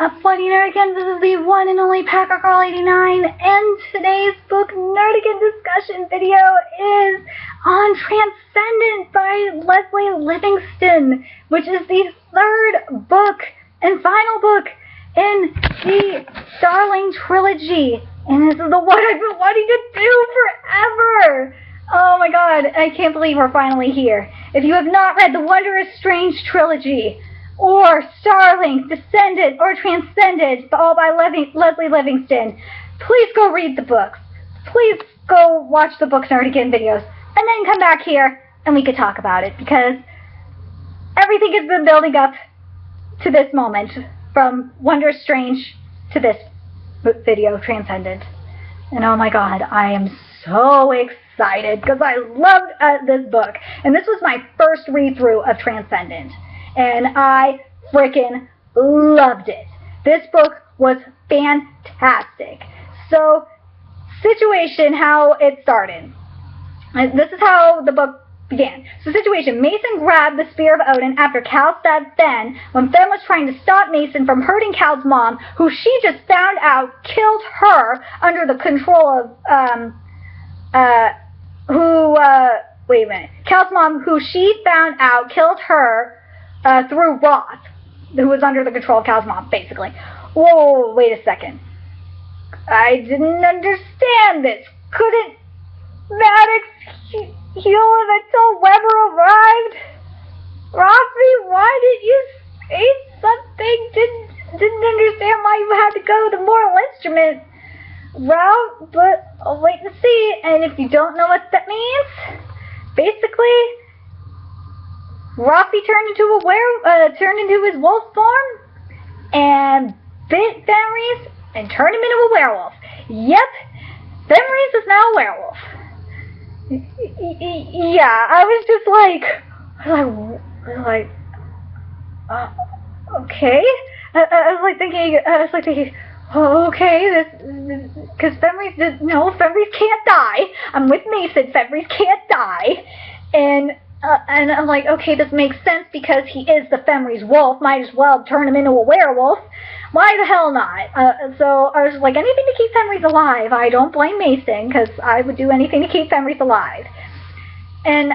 Bloody Nerdigans, this is the one and only Packer Girl 89, and today's book Nerdigan discussion video is on Transcendent by Lesley Livingston, which is the third book and final book in the Darling trilogy, and this is the one I've been wanting to do forever. Oh my god, I can't believe we're finally here. If you have not read the Wondrous Strange trilogy, or Starling, Descendant, or Transcendent, all by Lesley Livingston, please go read the books. Please go watch the Book Nerdigan videos, and then come back here and we could talk about it, because everything has been building up to this moment, from Wondrous Strange to this video, Transcendent. And oh my god, I am so excited, because I loved this book. And this was my first read-through of Transcendent, and I freaking loved it. This book was fantastic. So, situation, how it started. And this is how the book began. So, situation, Mason grabbed the Spear of Odin after Cal stabbed Fen when Fen was trying to stop Mason from hurting Cal's mom, who she just found out killed her under the control of, wait a minute. Cal's mom, who she found out killed her through Roth, who was under the control of Cal's mom, basically. Whoa, wait a second. I didn't understand this. Couldn't Maddox heal him until Weber arrived? Rafi, why did you say something? Didn't understand why you had to go the moral instrument route, but I'll wait and see. And if you don't know what that means, basically, Rafi turned into his wolf form and bit Fenris and turned him into a werewolf. Yep, Fenris is now a werewolf. Yeah, I was just like, okay. I was thinking, oh, okay, because Fenris can't die. I'm with Mason. Fenris can't die, and I'm like, okay, this makes sense because he is the Fenris wolf. Might as well turn him into a werewolf. Why the hell not? So I was like, anything to keep Fenris alive. I don't blame Mason, because I would do anything to keep Fenris alive. And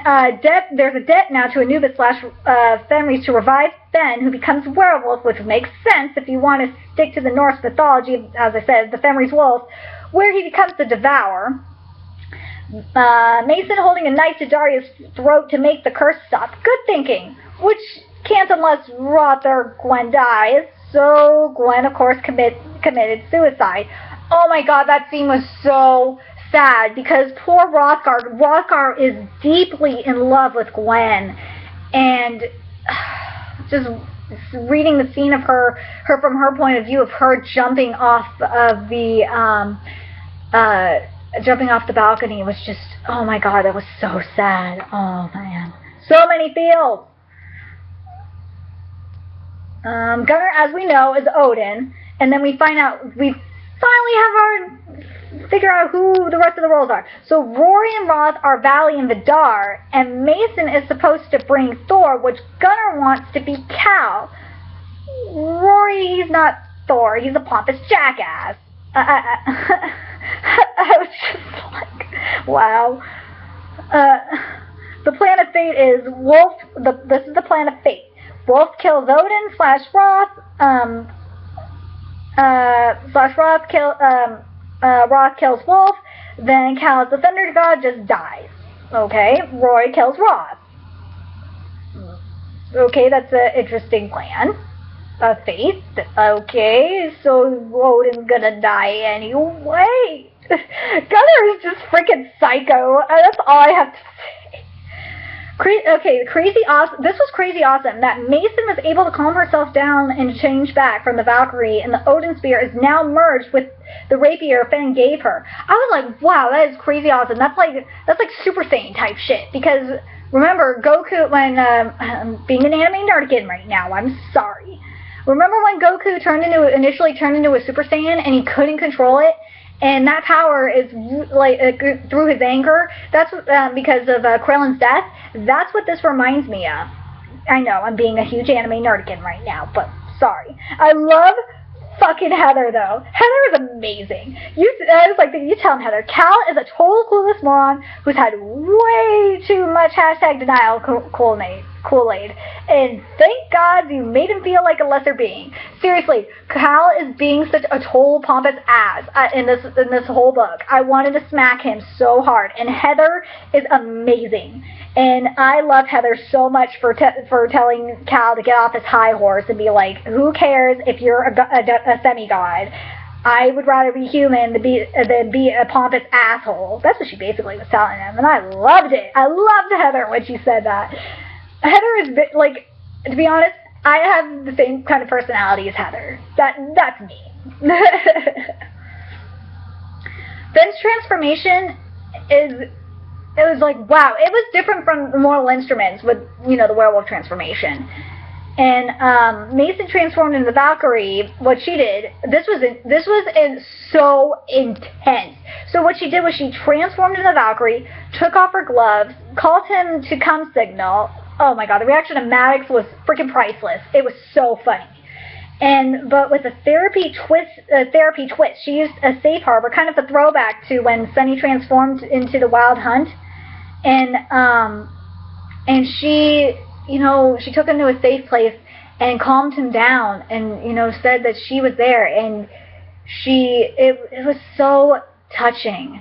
there's a debt now to Anubis / Fenris to revive Fen, who becomes a werewolf, which makes sense if you want to stick to the Norse mythology, as I said, the Fenris wolf, where he becomes the Devourer. Mason holding a knife to Daria's throat to make the curse stop. Good thinking, which can't unless Roth or Gwen dies. So Gwen, of course, committed suicide. Oh my god, that scene was so sad, because poor Rothgar. Rothgar is deeply in love with Gwen, and just reading the scene of her from her point of view, of her jumping off of the balcony, was just, oh my god, that was so sad. Oh man, so many feels. Gunnar, as we know, is Odin, and then we finally figure out who the rest of the roles are. So Rory and Roth are Valley and Vidar, and Mason is supposed to bring Thor, which Gunnar wants to be Cal. Rory, he's not Thor, he's a pompous jackass. I was just like, wow. The plan of fate is Wolf. This is the plan of fate. Wolf kills Odin / Roth. Roth kills Wolf. Then Cal, the Thunder God, just dies. Okay. Roy kills Roth. Okay, that's an interesting plan. Fate. Okay, so Odin's gonna die anyway. Gunnar is just freaking psycho. That's all I have to say. This was crazy awesome that Mason was able to calm herself down and change back from the Valkyrie, and the Odin Spear is now merged with the rapier Fen gave her. I was like, wow, that is crazy awesome. That's like Super Saiyan type shit, because remember, Goku, when I'm being an anime nerdigan right now, I'm sorry. Remember when Goku initially turned into a Super Saiyan and he couldn't control it? And that power is through his anger. That's because of Krillin's death. That's what this reminds me of. I know I'm being a huge anime nerdigan right now, but sorry. I love fucking Heather, though. Heather is amazing. I was like, you tell him, Heather. Cal is a total clueless moron who's had way too much hashtag denial Kool-Aid. And thank God you made him feel like a lesser being. Seriously, Cal is being such a total pompous ass in this whole book. I wanted to smack him so hard. And Heather is amazing. And I love Heather so much for telling Cal to get off his high horse and be like, who cares if you're a semi-god? I would rather be human than be a pompous asshole. That's what she basically was telling him, and I loved it. I loved Heather when she said that. Heather is, like, to be honest, I have the same kind of personality as Heather. That's me. Ben's transformation it was like, wow, it was different from Mortal Instruments with, the werewolf transformation. And Mason transformed into the Valkyrie. What she did, this was so intense. So what she did was she transformed into the Valkyrie, took off her gloves, called him to come signal. Oh my god, the reaction of Maddox was freaking priceless. It was so funny. But with a therapy twist, she used a safe harbor, kind of a throwback to when Sunny transformed into the Wild Hunt. And she, she took him to a safe place and calmed him down and, said that she was there. And it was so touching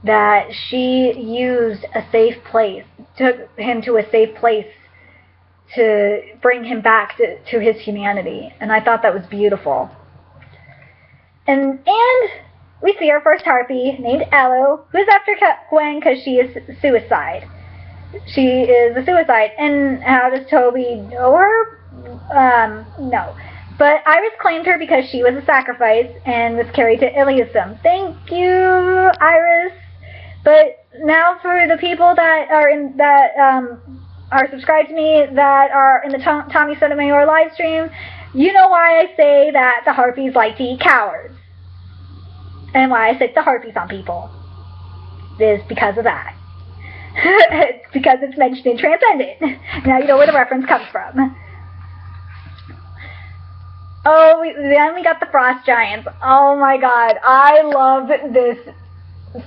that she used a safe place, took him to a safe place to bring him back to his humanity. And I thought that was beautiful. And we see our first harpy named Elu, who's after Gwen because she is suicide. She is a suicide. And how does Toby know her? No. But Iris claimed her because she was a sacrifice and was carried to Iliasum. Thank you, Iris. But now for the people that are subscribed to me, that are in the Tommy Sotomayor live stream, you know why I say that the harpies like to eat cowards. And why I stick the harpies on people. It is because of that. It's because it's mentioned in Transcendent. Now you know where the reference comes from. Oh, then we got the Frost Giants. Oh my god, I love this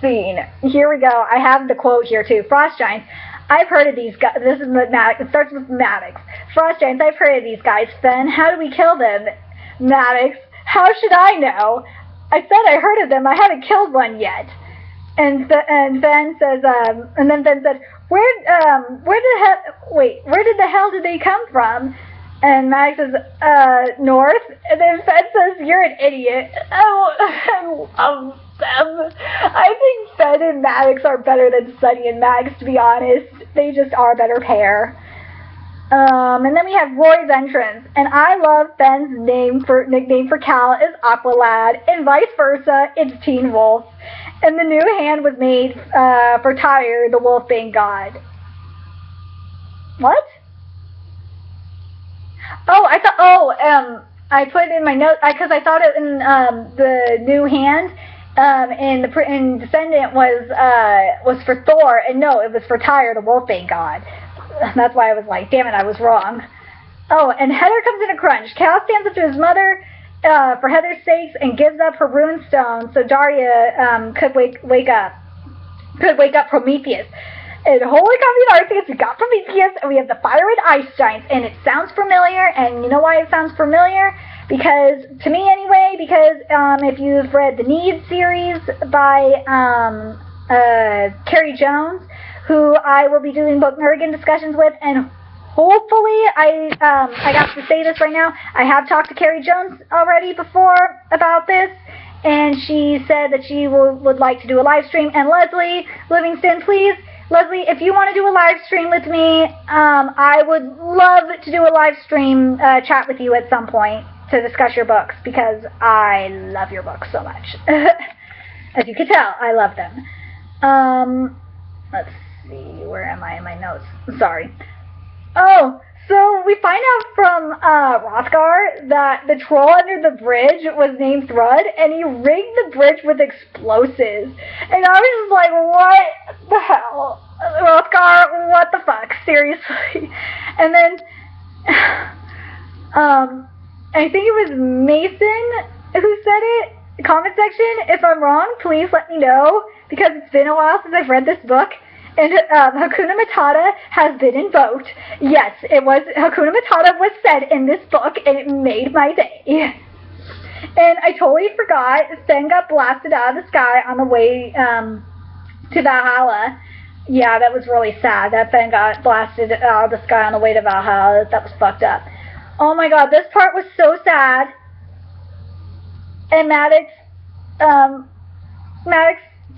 scene. Here we go. I have the quote here too. Frost Giants. I've heard of these guys. This is Maddox. It starts with Maddox. Frost Giants. I've heard of these guys. Fen, how do we kill them? Maddox. How should I know? I said I heard of them. I haven't killed one yet. And Fen says, and then Fen said, where did the hell did they come from? And Maddox says, north. And then Fen says, you're an idiot. Oh, I love them. I think Fen and Maddox are better than Sunny and Max, to be honest. They just are a better pair. And then we have Roy's entrance, and I love Ben's nickname for Cal is Aqualad, and vice versa, it's Teen Wolf. And the new hand was made for Tyre, the Wolfbane god. What? Oh, I put in my note because I thought it in the new hand in Descendant was for Thor, and no, it was for Tyre, the Wolfbane god. That's why I was like, damn it, I was wrong. Oh, and Heather comes in a crunch. Cal stands up to his mother for Heather's sakes and gives up her rune stone so Daria could wake up Prometheus. And holy coffee and Arceus, we got Prometheus, and we have the Fire and Ice Giants, and it sounds familiar, and you know why it sounds familiar? Because, to me anyway, because if you've read the Need series by Carrie Jones, who I will be doing book Nerdigan discussions with, and hopefully, I got to say this right now, I have talked to Carrie Jones already before about this, and she said that she would like to do a live stream, and Lesley Livingston, please, Lesley, if you want to do a live stream with me, I would love to do a live stream chat with you at some point to discuss your books, because I love your books so much. As you can tell, I love them. Let's see, where am I in my notes? Sorry. Oh, so we find out from Rothgar that the troll under the bridge was named Thrud, and he rigged the bridge with explosives. And I was just like, what the hell? Rothgar, what the fuck? Seriously. And then, I think it was Mason who said it. Comment section, if I'm wrong, please let me know, because it's been a while since I've read this book. And Hakuna Matata has been invoked. Yes, it was, Hakuna Matata was said in this book, and it made my day. And I totally forgot, Sen got blasted out of the sky on the way to Valhalla. Yeah, that was really sad, that Sen got blasted out of the sky on the way to Valhalla. That was fucked up. Oh my god, this part was so sad. And Maddox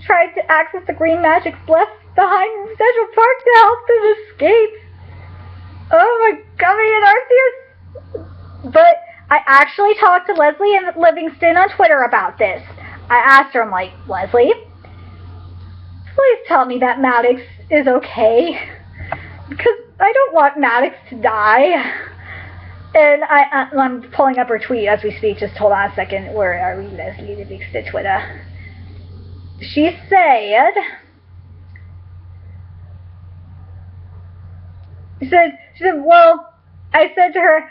tried to access the green magic left behind in Central Park to help them escape. Oh my god, and Arceus. But I actually talked to Lesley Livingston on Twitter about this. I asked her, I'm like, Lesley, please tell me that Maddox is okay, because I don't want Maddox to die. And I'm pulling up her tweet as we speak. Just hold on a second. Where are we? Lesley Livingston Twitter. She said, well, I said to her,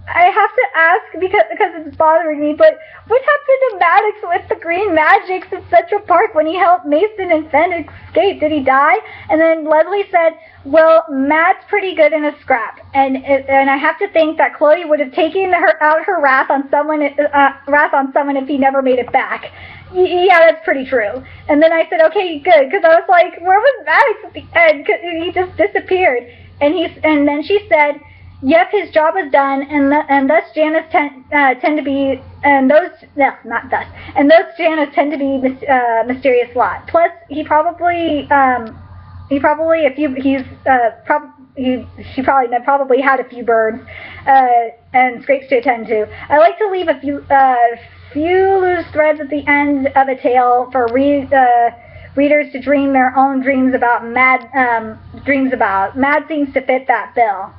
I have to ask because it's bothering me, but what happened to Maddox with the green magics in Central Park when he helped Mason and Fen escape? Did he die? And then Lesley said, well, Matt's pretty good in a scrap, and I have to think that Chloe would have taken her wrath on someone if he never made it back. Yeah, that's pretty true. And then I said, okay, good, because I was like, where was Maddox at the end? 'Cause he just disappeared. And then she said, yep, his job was done, and thus Janus tend to be, and those Janus tend to be mysterious lot. Plus, she probably had a few birds and scrapes to attend to. I like to leave a few loose threads at the end of a tale for readers to dream their own dreams about. Mad seems to fit that bill.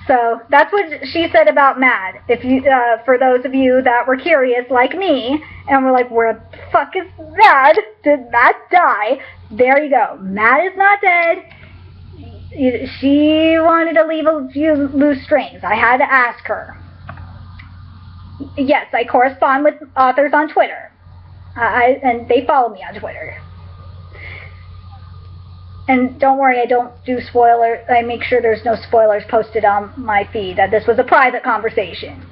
So that's what she said about Mad. If you, for those of you that were curious, like me, and were like, "Where the fuck is Mad? Did Mad die?" There you go. Mad is not dead. She wanted to leave a few loose strings. I had to ask her. Yes, I correspond with authors on Twitter, and they follow me on Twitter. And don't worry, I don't do spoilers. I make sure there's no spoilers posted on my feed. This was a private conversation.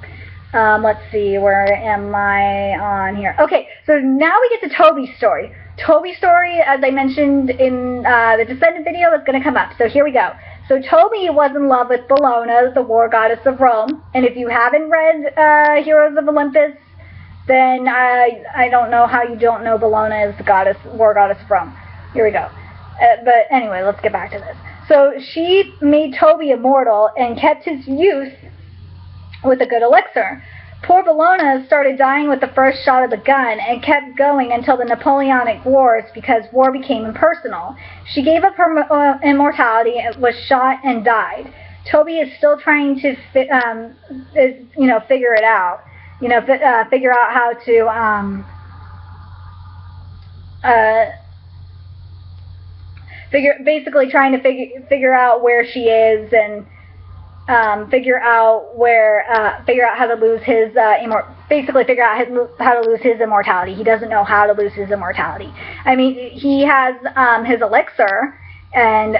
Let's see, where am I on here? Okay, so now we get to Toby's story. Toby's story, as I mentioned in the Descendant video, is going to come up. So here we go. So Toby was in love with Bellona, the war goddess of Rome. And if you haven't read Heroes of Olympus, then I don't know how you don't know Bellona is the war goddess of Rome. Here we go. But anyway, let's get back to this. So she made Toby immortal and kept his youth with a good elixir. Poor Bellona started dying with the first shot of the gun and kept going until the Napoleonic Wars because war became impersonal. She gave up her immortality, was shot, and died. Toby is still trying to figure it out. Figure out how to basically trying to figure out where she is and figure out how to lose his how to lose his immortality. He doesn't know how to lose his immortality. I mean, he has his elixir and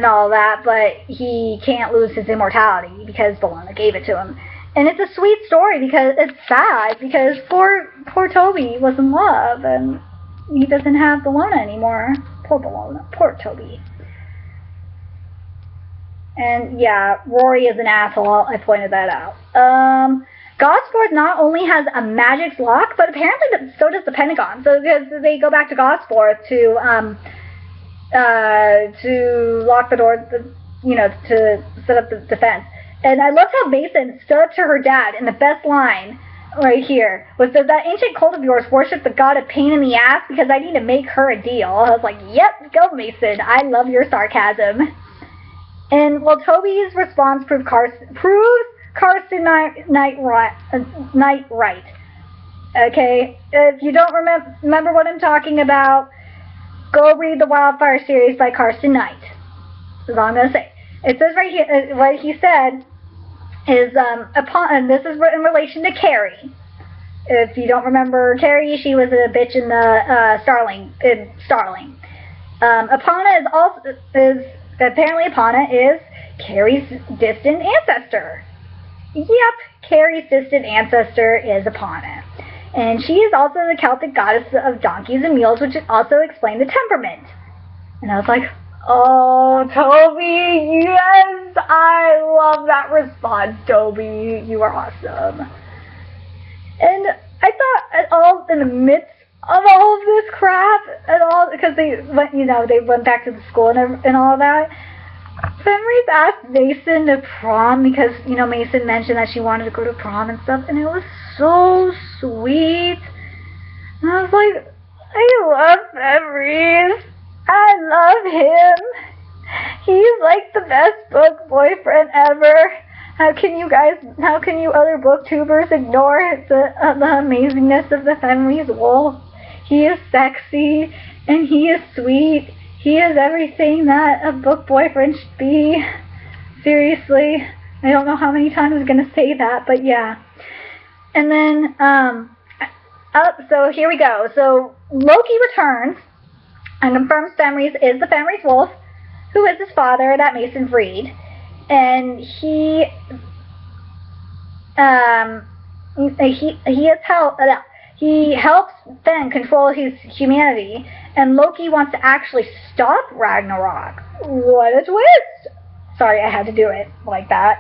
all that, but he can't lose his immortality because Bellona gave it to him. And it's a sweet story because it's sad because poor Toby was in love and he doesn't have Bellona anymore. Poor Bellona. Poor Toby. And yeah, Rory is an asshole. I pointed that out. Gosport not only has a magic's lock, but apparently so does the Pentagon. So because they go back to Gosport to lock the door, to set up the defense. And I loved how Mason stood up to her dad in the best line right here was that ancient cult of yours worship the god of pain in the ass because I need to make her a deal. I was like, yep, go Mason. I love your sarcasm. And well, Toby's response proves Carson Knight right. Okay, if you don't remember what I'm talking about, go read the Wildfire series by Carson Knight. That's all I'm going to say. It says right here, what he said, is and this is in relation to Carrie. If you don't remember Carrie, she was a bitch in the Starling. Epona is apparently Epona is Carrie's distant ancestor. Yep, Carrie's distant ancestor is Epona. And she is also the Celtic goddess of donkeys and mules, which also explained the temperament. And I was like, oh, Toby, yes, I love that response, Toby. You are awesome. And I thought, in the midst of all of this crap, because they went back to the school and all of that, Fenris asked Mason to prom because, Mason mentioned that she wanted to go to prom and stuff, and it was so sweet. And I was like, I love Fenris. I love him. He's like the best book boyfriend ever. How can you other booktubers ignore the amazingness of the Fenris Wolf? He is sexy, and he is sweet. He is everything that a book boyfriend should be. Seriously. I don't know how many times I'm going to say that, but yeah. And then, so here we go. So Loki returns and confirms Fenris is the Fenris Wolf, who is his father that Mason freed. And he helps Fen control his humanity, and Loki wants to actually stop Ragnarok. What a twist! Sorry, I had to do it like that.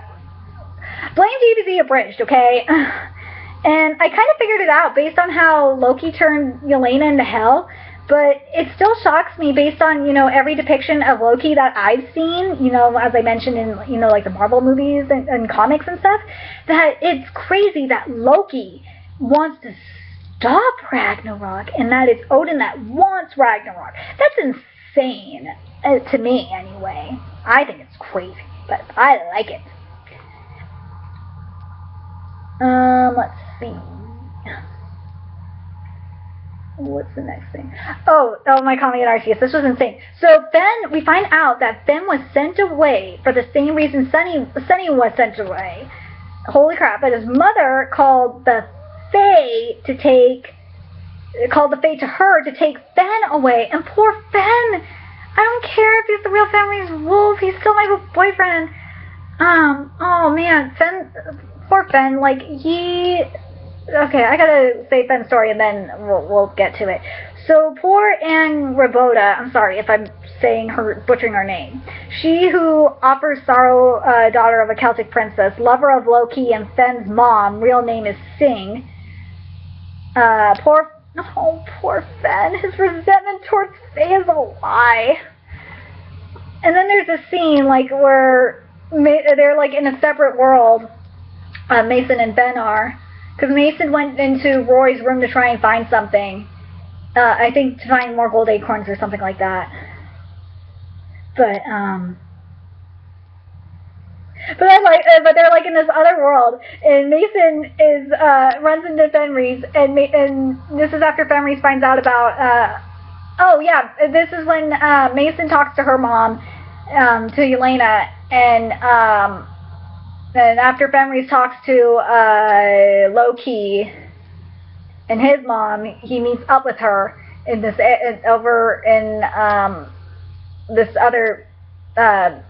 Blame DVD abridged, okay? And I kind of figured it out based on how Loki turned Yelena into hell, but it still shocks me based on, every depiction of Loki that I've seen, as I mentioned in, like the Marvel movies and comics and stuff, that it's crazy that Loki wants to stop Ragnarok, and that it's Odin that wants Ragnarok. That's insane, to me anyway. I think it's crazy, but I like it. Let's see. What's the next thing? Oh, my comment at Arceus. This was insane. So we find out that Fen was sent away for the same reason Sunny was sent away. Holy crap! But his mother called the Fae to her to take Fen away. And poor Fen! I don't care if he's the real Fenris Wolf. He's still my boyfriend. Oh man, poor Fen. Okay, I gotta say Fen's story and then we'll get to it. So poor Anne Raboda, I'm sorry if I'm butchering her name. She who offers sorrow, daughter of a Celtic princess, lover of Loki and Fen's mom, real name is Sing. Poor Fen, his resentment towards Faye is a lie. And then there's a scene where they're in a separate world, Mason and Fen are. Because Mason went into Roy's room to try and find something. I think to find more gold acorns or something like that. But they're in this other world, and Mason runs into Fenris, and this is after Fenris finds out about. This is when Mason talks to her mom, to Yelena, and after Fenris talks to Loki and his mom, he meets up with her in this over in this other. I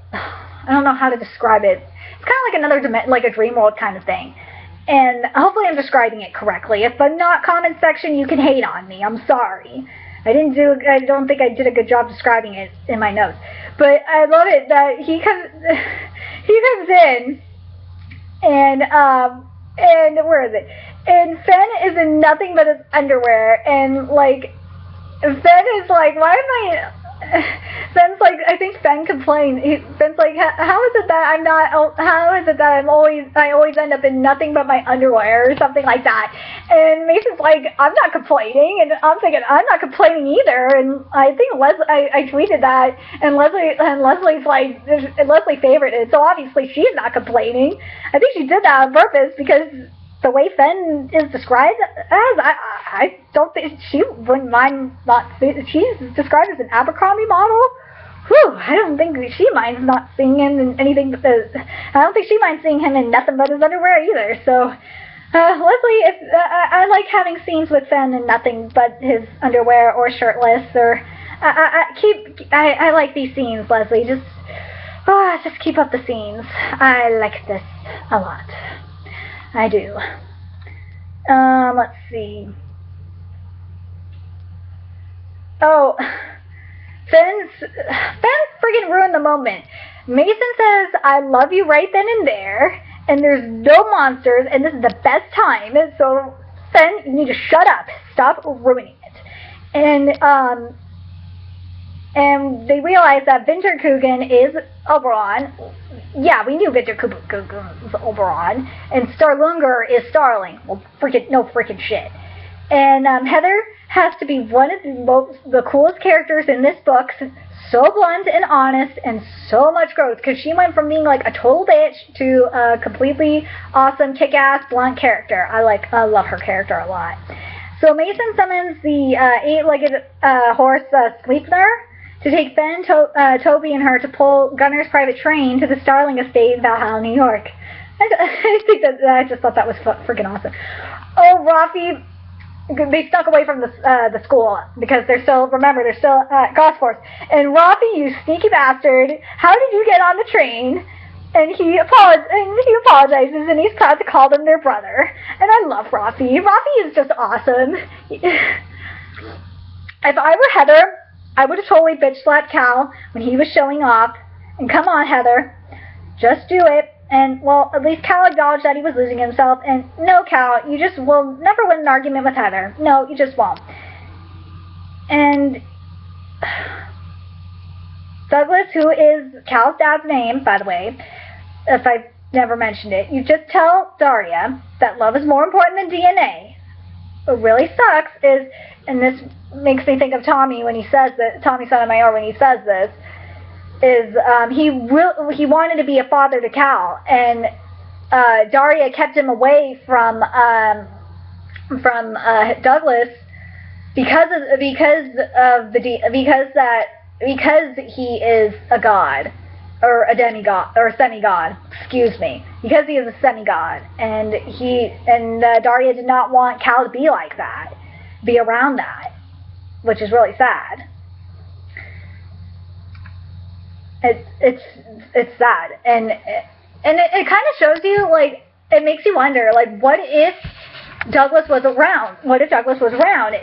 don't know how to describe it. It's kind of like another like a dream world kind of thing. And hopefully I'm describing it correctly. If I'm not, comment section, you can hate on me. I'm sorry. I don't think I did a good job describing it in my notes. But I love it that he comes in. And where is it? And Fen is in nothing but his underwear, and Fen is why am I? Fen's I think Fen complained. Fen's how is it that I always end up in nothing but my underwear or something like that? And Mason's I'm not complaining, and I'm thinking I'm not complaining either. And I think I tweeted that, and Leslie's Leslie favorited it, so obviously she's not complaining. I think she did that on purpose because the way Fen is described as, I don't think she wouldn't mind not. She's described as an Abercrombie model. whew, I don't think she minds not seeing him in anything but I don't think she minds seeing him in nothing but his underwear either. So, Lesley, I like having scenes with Finn in nothing but his underwear or shirtless, or I like these scenes, Lesley. Just keep up the scenes. I like this a lot. I do. Let's see. Oh, Finn friggin' ruined the moment. Mason says, "I love you" right then and there, and there's no monsters, and this is the best time. So, Finn, you need to shut up. Stop ruining it. And they realize that Winter Coogan is Oberon. Yeah, we knew Winter Coogan was Oberon. And Starlunger is Starling. Well, no freaking shit. And Heather has to be one of the coolest characters in this book. So blunt and honest and so much growth. Because she went from being like a total bitch to a completely awesome, kick-ass, blunt character. I love her character a lot. So Mason summons the eight-legged horse Sleipnir to take Finn, Toby, and her to pull Gunner's private train to the Starling estate in Valhalla, New York. I just thought that was freaking awesome. Oh, Rafi, they snuck away from the school because they're still at Gosport. And Rafi, you sneaky bastard, how did you get on the train? And he apologizes, and he's proud to call them their brother. And I love Rafi. Rafi is just awesome. If I were Heather, I would have totally bitch-slapped Cal when he was showing off. And come on, Heather. Just do it. And, well, at least Cal acknowledged that he was losing himself. And, no, Cal, you just will never win an argument with Heather. No, you just won't. And Douglas, who is Cal's dad's name, by the way, if I've never mentioned it, you just tell Daria that love is more important than DNA. What really sucks is, and this makes me think of Tommy when he says that, Tommy Sotomayor when he says this, is he wanted to be a father to Cal, and Daria kept him away from Douglas because he is a god, or a demigod, or a semigod, excuse me, because he is a semigod, and Daria did not want Cal to be like that, be around that, which is really sad. It's sad, and it kind of shows you, like, it makes you wonder, like, what if Douglas was around? What if Douglas was around?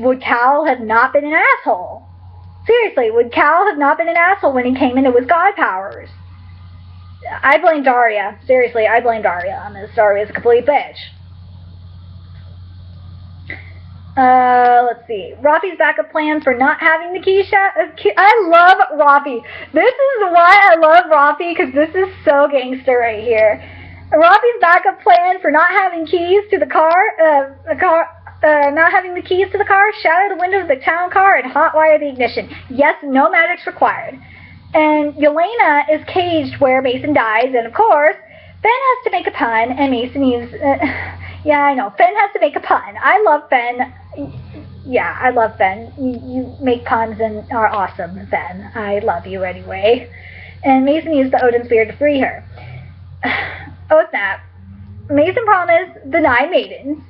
Would Cal have not been an asshole? Seriously, would Cal have not been an asshole when he came into his god powers? I blame Daria. Seriously, I blame Daria on this. Daria's a complete bitch. Let's see. Rafi's backup plan for not having the key shot. I love Rafi. This is why I love Rafi, because this is so gangster right here. Rafi's backup plan for not having keys to the car, not having the keys to the car, shatter the window of the town car, and hotwire the ignition. Yes, no magic's required. And Yelena is caged where Mason dies, and of course, Ben has to make a pun, and Mason uses... yeah, I know. Finn has to make a pun. I love Finn. Yeah, I love Finn. You make puns and are awesome, Finn. I love you anyway. And Mason used the Odin Spear to free her. Oh, snap. Mason promised the 9 maidens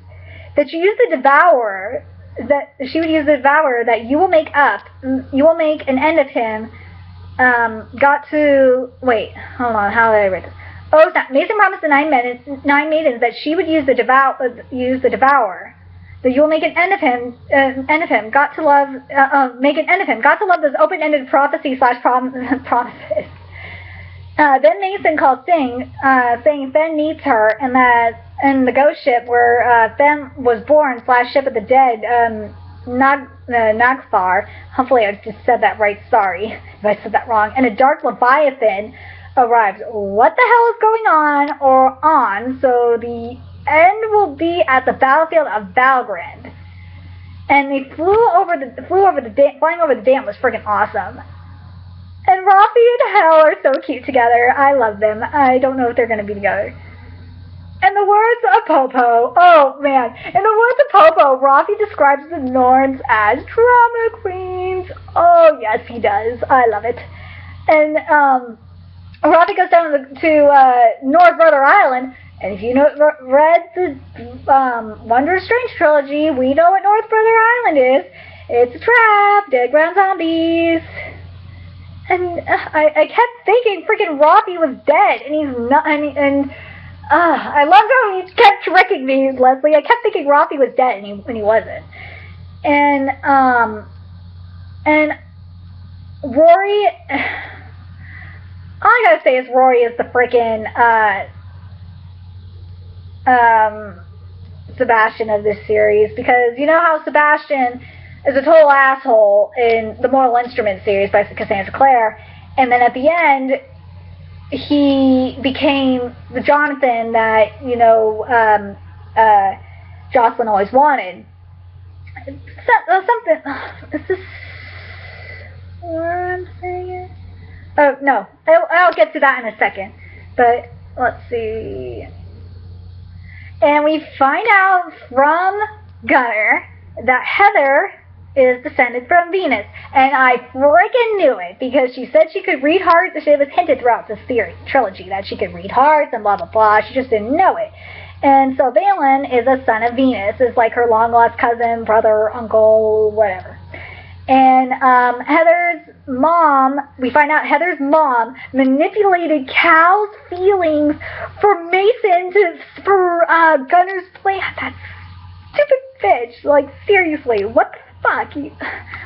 that she used the Devourer, that she would use the Devourer, that you will make an end of him, wait, hold on, how did I write this? Oh, snap. Mason promised the 9 maidens that she would use the Devourer. That you will make an end of him. Got to love. Make an end of him. Got to love those open-ended promises. Then Mason calls Singh, saying Ben needs her, and that in the ghost ship where Ben was born / ship of the dead, Nagfar. Hopefully I just said that right. Sorry if I said that wrong. And a dark Leviathan arrives. What the hell is going on? So the end will be at the battlefield of Valgrand. And they flying over the dam was freaking awesome. And Rafi and Hel are so cute together. I love them. I don't know if they're going to be together. And the words of Popo. Oh, man. In the words of Popo, Rafi describes the Norns as drama queens. Oh, yes, he does. I love it. And Rafi goes down to North Brother Island, and if you read the Wonder Strange trilogy, we know what North Brother Island is. It's a trap, dead ground zombies. And I kept thinking freaking Rafi was dead, and he's not. I loved how he kept tricking me, Lesley. I kept thinking Rafi was dead, and he wasn't. And Rory, all I gotta say is Rory is the freaking Sebastian of this series, because you know how Sebastian is a total asshole in the Mortal Instruments series by Cassandra Clare, and then at the end he became the Jonathan that Jocelyn always wanted. Something. Is this what I'm saying? Oh no, I'll get to that in a second. But let's see. And we find out from Gunnar that Heather is descended from Venus, and I freaking knew it, because she said she could read hearts. It was hinted throughout this trilogy that she could read hearts and blah blah blah. She just didn't know it. And so Valen is a son of Venus. Is like her long lost cousin, brother, uncle, whatever. And Heather's mom, we find out Heather's mom manipulated Cal's feelings for Mason for Gunnar's plan. That stupid bitch. Like, seriously, what the fuck?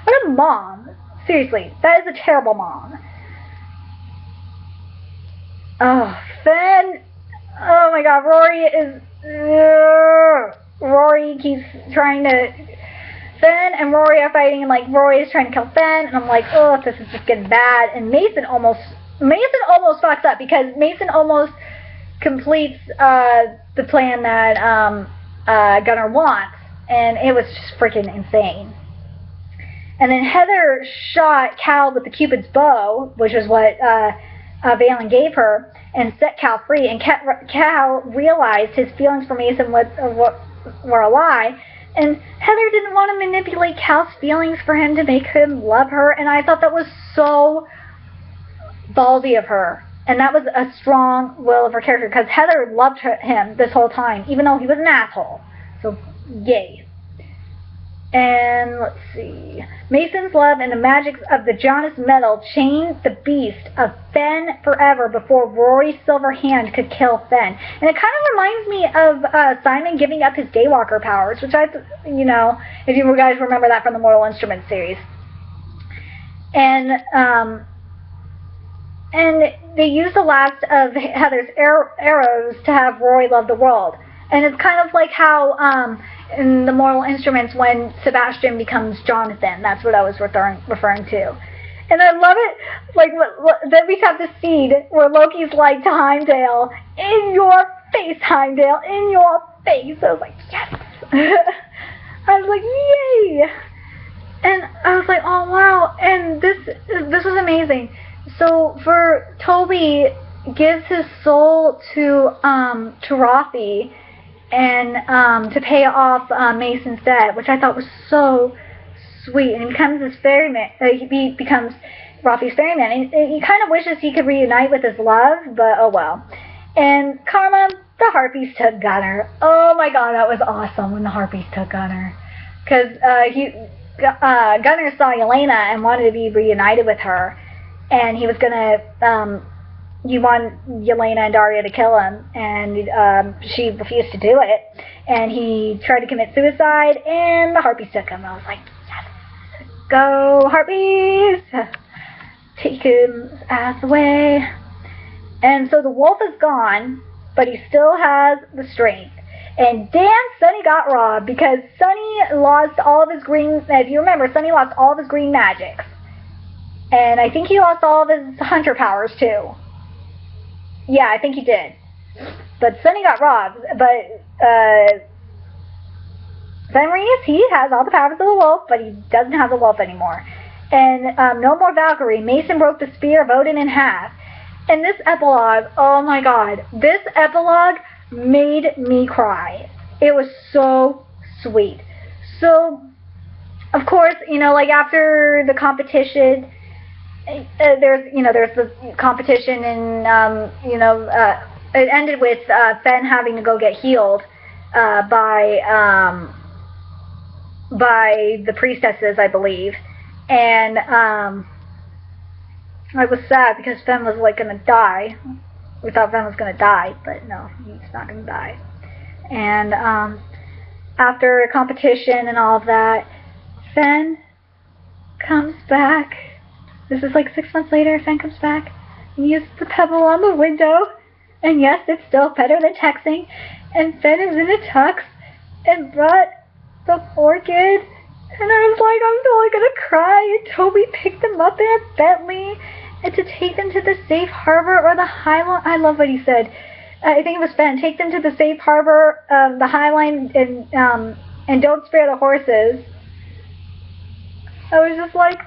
What a mom. Seriously, that is a terrible mom. Oh, Finn. Oh my god, Rory keeps trying to... Finn and Rory are fighting, and like Rory is trying to kill Finn, and I'm like, oh, this is just getting bad. And Mason almost fucks up, because Mason almost completes the plan that Gunnar wants, and it was just freaking insane. And then Heather shot Cal with the Cupid's bow, which is what Valen gave her, and set Cal free. And Cal realized his feelings for Mason were a lie. And Heather didn't want to manipulate Cal's feelings for him to make him love her. And I thought that was so ballsy of her. And that was a strong will of her character, because Heather loved him this whole time, even though he was an asshole. So, yay. And let's see. Mason's love and the magic of the Janus metal chained the beast of Fenn forever before Rory's silver hand could kill Fenn. And it kind of reminds me of Simon giving up his Daywalker powers, which if you guys remember that from the Mortal Instruments series. And they used the last of Heather's arrows to have Rory love the world. And it's kind of like how in the Mortal Instruments when Sebastian becomes Jonathan. That's what I was referring to. And I love it. Like, then we have the scene where Loki's like to Heimdall, "In your face, Heimdall, in your face." I was like, yes. I was like, yay. And I was like, oh wow. And this was amazing. So for Toby gives his soul to Rafi, and to pay off Mason's debt, which I thought was so sweet. And he becomes his ferryman. He becomes Rafi's ferryman. And he kind of wishes he could reunite with his love, but oh well. And Karma, the Harpies took Gunnar. Oh my god, that was awesome when the Harpies took Gunnar, because Gunnar saw Yelena and wanted to be reunited with her, and he was gonna. He wanted Yelena and Daria to kill him, and she refused to do it. And he tried to commit suicide, and the Harpies took him. I was like, yes, go Harpies! Take his ass away. And so the wolf is gone, but he still has the strength. And damn, Sunny got robbed, because Sunny lost all of his green... If you remember, Sunny lost all of his green magics. And I think he lost all of his hunter powers, too. Yeah, I think he did. But Sunny got robbed. But Fenris, he has all the powers of the wolf, but he doesn't have the wolf anymore. And no more Valkyrie. Mason broke the spear of Odin in half. And this epilogue, oh my god. This epilogue made me cry. It was so sweet. So, of course, like after the competition, there's the competition, and it ended with Fenn having to go get healed by the priestesses, I believe, and I was sad because Fenn was like gonna die. We thought Fenn was gonna die, but no, he's not gonna die. And after a competition and all of that, Fenn comes back. This is like 6 months later. Fenn comes back and uses the pebble on the window. And yes, it's still better than texting. And Fenn is in a tux and brought the orchid. And I was like, I'm totally gonna cry. And Toby picked them up in a Bentley and to take them to the safe harbor or the Highline. I love what he said. I think it was Fenn. Take them to the safe harbor, the Highline, and don't spare the horses. I was just like,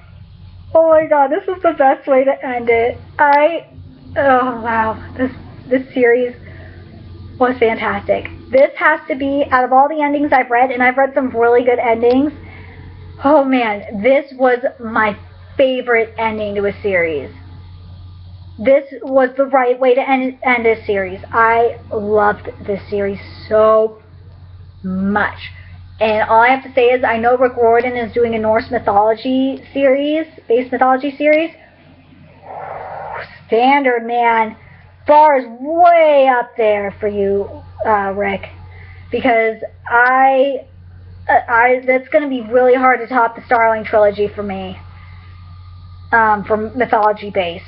oh my god, this is the best way to end it. Oh wow, this series was fantastic. This has to be, out of all the endings I've read, and I've read some really good endings, oh man, this was my favorite ending to a series. This was the right way to end a series. I loved this series so much. And all I have to say is, I know Rick Riordan is doing a Norse mythology series, base mythology series. Standard, man. Bar is way up there for you, Rick. Because that's going to be really hard to top the Starling trilogy for me. For mythology based.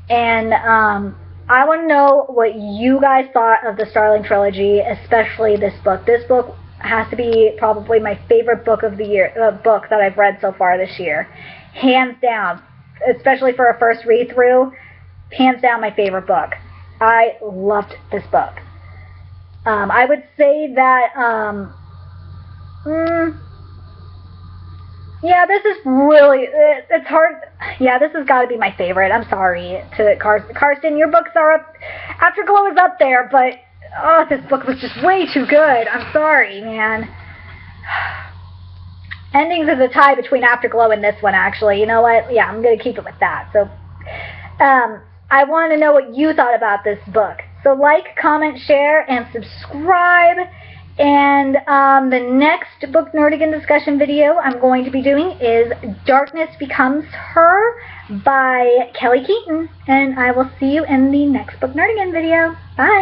And I want to know what you guys thought of the Starling trilogy, especially this book. This book has to be probably my favorite book of the year, book that I've read so far this year. Hands down, especially for a first read through, hands down my favorite book. I loved this book. I would say that, yeah, this is really, it's hard. Yeah, this has got to be my favorite. I'm sorry to Karsten, your books are up, Afterglow is up there, but oh, this book was just way too good. I'm sorry, man. Endings is a tie between Afterglow and this one, actually. You know what? Yeah, I'm going to keep it with that. So, I want to know what you thought about this book. So like, comment, share, and subscribe. And the next Book Nerdigan discussion video I'm going to be doing is Darkness Becomes Her by Kelly Keaton. And I will see you in the next Book Nerdigan video. Bye!